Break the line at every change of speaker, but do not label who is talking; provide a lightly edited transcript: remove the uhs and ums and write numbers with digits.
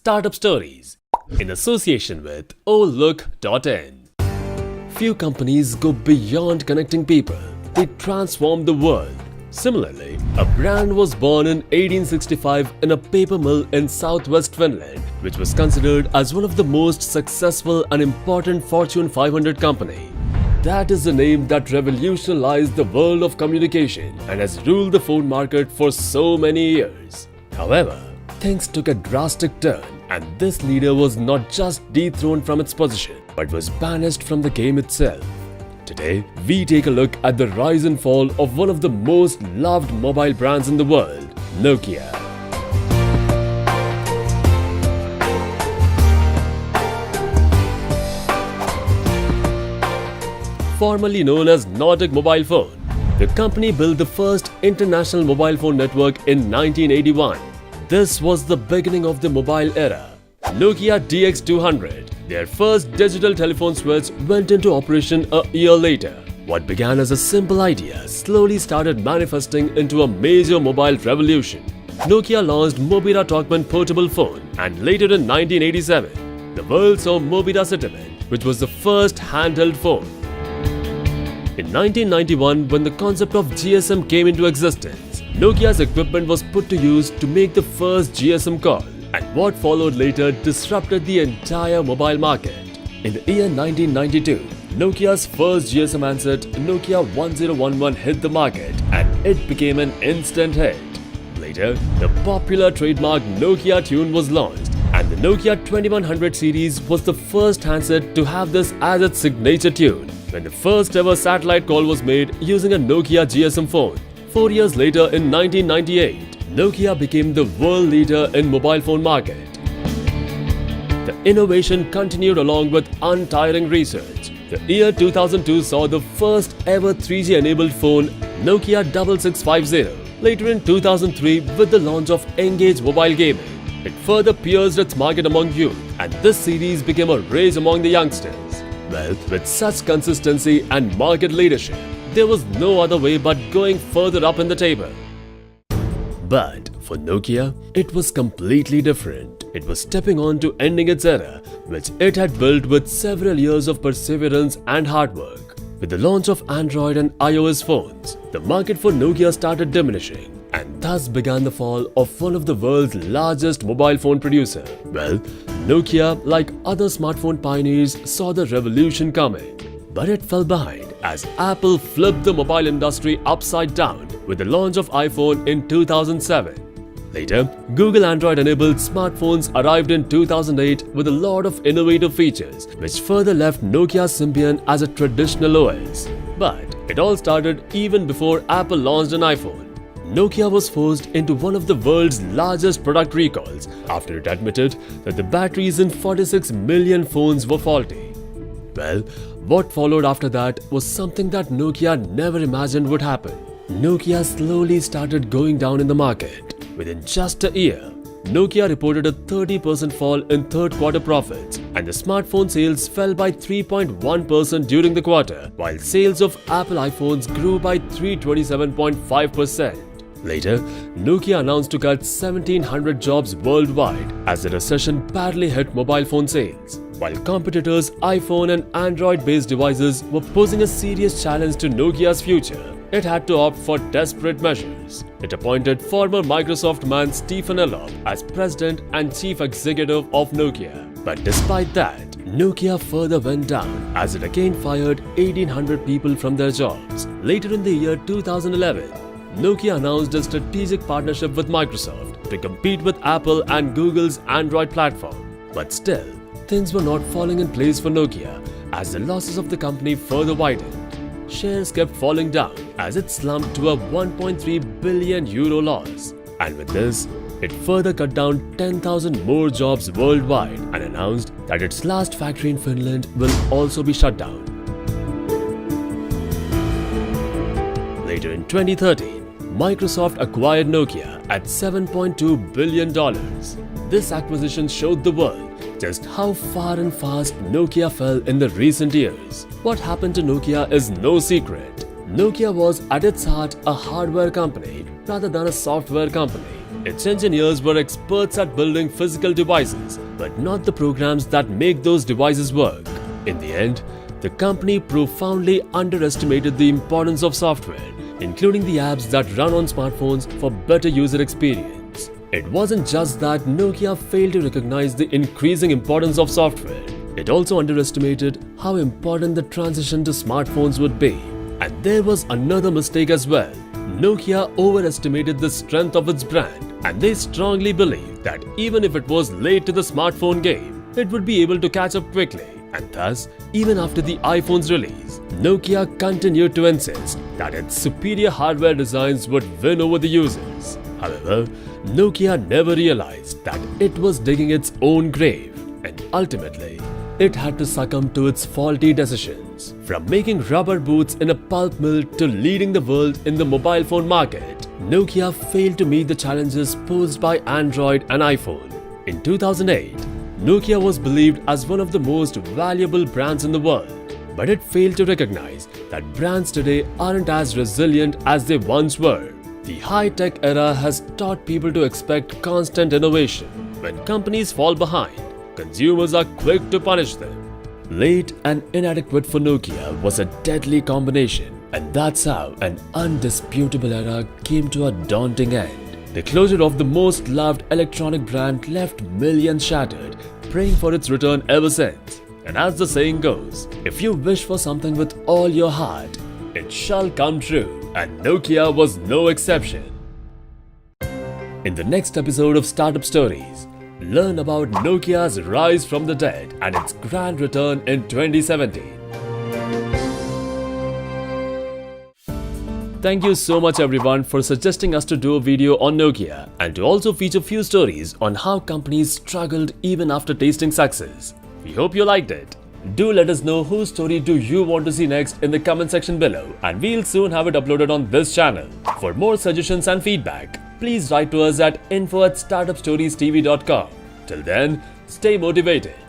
Startup Stories in association with Olook.in. Few companies go beyond connecting people, they transform the world. Similarly, a brand was born in 1865 in a paper mill in southwest Finland, which was considered as one of the most successful and important Fortune 500 company. That is the name that revolutionized the world of communication and has ruled the phone market for so many years. However, things took a drastic turn, and this leader was not just dethroned from its position, but was banished from the game itself. Today, we take a look at the rise and fall of one of the most loved mobile brands in the world, Nokia. Formerly known as Nordic Mobile Phone, the company built the first international mobile phone network in 1981. This was the beginning of the mobile era. Nokia DX200, their first digital telephone switch, went into operation a year later. What began as a simple idea slowly started manifesting into a major mobile revolution. Nokia launched Mobita Talkman portable phone, and later in 1987, the world saw Mobita Cinnamon, which was the first handheld phone. In 1991, when the concept of GSM came into existence, Nokia's equipment was put to use to make the first GSM call, and what followed later disrupted the entire mobile market. In the year 1992, Nokia's first GSM handset, Nokia 1011, hit the market, and it became an instant hit. Later, the popular trademark Nokia tune was launched, and the Nokia 2100 series was the first handset to have this as its signature tune, when the first ever satellite call was made using a Nokia GSM phone. 4 years later, in 1998, Nokia became the world leader in mobile phone market. The innovation continued along with untiring research. The year 2002 saw the first ever 3G enabled phone, Nokia 6650. Later in 2003, with the launch of Engage mobile gaming, it further pierced its market among youth, and this series became a rage among the youngsters. Well, with such consistency and market leadership, there was no other way but going further up in the table. But for Nokia, it was completely different. It was stepping on to ending its era, which it had built with several years of perseverance and hard work. With the launch of Android and iOS phones, the market for Nokia started diminishing, and thus began the fall of one of the world's largest mobile phone producer. Well, Nokia, like other smartphone pioneers, saw the revolution coming. But it fell behind as Apple flipped the mobile industry upside down with the launch of iPhone in 2007. Later, Google Android-enabled smartphones arrived in 2008 with a lot of innovative features, which further left Nokia's Symbian as a traditional OS. But it all started even before Apple launched an iPhone. Nokia was forced into one of the world's largest product recalls after it admitted that the batteries in 46 million phones were faulty. Well, what followed after that was something that Nokia never imagined would happen. Nokia slowly started going down in the market. Within just a year, Nokia reported a 30% fall in third quarter profits, and the smartphone sales fell by 3.1% during the quarter, while sales of Apple iPhones grew by 327.5%. Later, Nokia announced to cut 1,700 jobs worldwide as the recession badly hit mobile phone sales. While competitors' iPhone and Android-based devices were posing a serious challenge to Nokia's future, it had to opt for desperate measures. It appointed former Microsoft man Stephen Elop as president and chief executive of Nokia. But despite that, Nokia further went down as it again fired 1,800 people from their jobs. Later in the year 2011, Nokia announced a strategic partnership with Microsoft to compete with Apple and Google's Android platform. But still, things were not falling in place for Nokia as the losses of the company further widened. Shares kept falling down as it slumped to a 1.3 billion euro loss. And with this, it further cut down 10,000 more jobs worldwide and announced that its last factory in Finland will also be shut down. Later in 2013, Microsoft acquired Nokia at $7.2 billion. This acquisition showed the world just how far and fast Nokia fell in the recent years. What happened to Nokia is no secret. Nokia was at its heart a hardware company rather than a software company. Its engineers were experts at building physical devices, but not the programs that make those devices work. In the end, the company profoundly underestimated the importance of software, including the apps that run on smartphones for better user experience. It wasn't just that Nokia failed to recognize the increasing importance of software, it also underestimated how important the transition to smartphones would be. And there was another mistake as well. Nokia overestimated the strength of its brand, and they strongly believed that even if it was late to the smartphone game, it would be able to catch up quickly. And thus, even after the iPhone's release, Nokia continued to insist that its superior hardware designs would win over the users. However, Nokia never realized that it was digging its own grave, and ultimately, it had to succumb to its faulty decisions. From making rubber boots in a pulp mill to leading the world in the mobile phone market, Nokia failed to meet the challenges posed by Android and iPhone. In 2008, Nokia was believed as one of the most valuable brands in the world, but it failed to recognize that brands today aren't as resilient as they once were. The high-tech era has taught people to expect constant innovation. When companies fall behind, consumers are quick to punish them. Late and inadequate for Nokia was a deadly combination, and that's how an undisputable era came to a daunting end. The closure of the most loved electronic brand left millions shattered, praying for its return ever since. And as the saying goes, if you wish for something with all your heart, it shall come true, and Nokia was no exception. In the next episode of Startup Stories, learn about Nokia's rise from the dead and its grand return in 2017. Thank you so much everyone for suggesting us to do a video on Nokia and to also feature few stories on how companies struggled even after tasting success. We hope you liked it. Do let us know whose story do you want to see next in the comment section below, and we'll soon have it uploaded on this channel. For more suggestions and feedback, please write to us at info@startupstoriestv.com. Till then, stay motivated.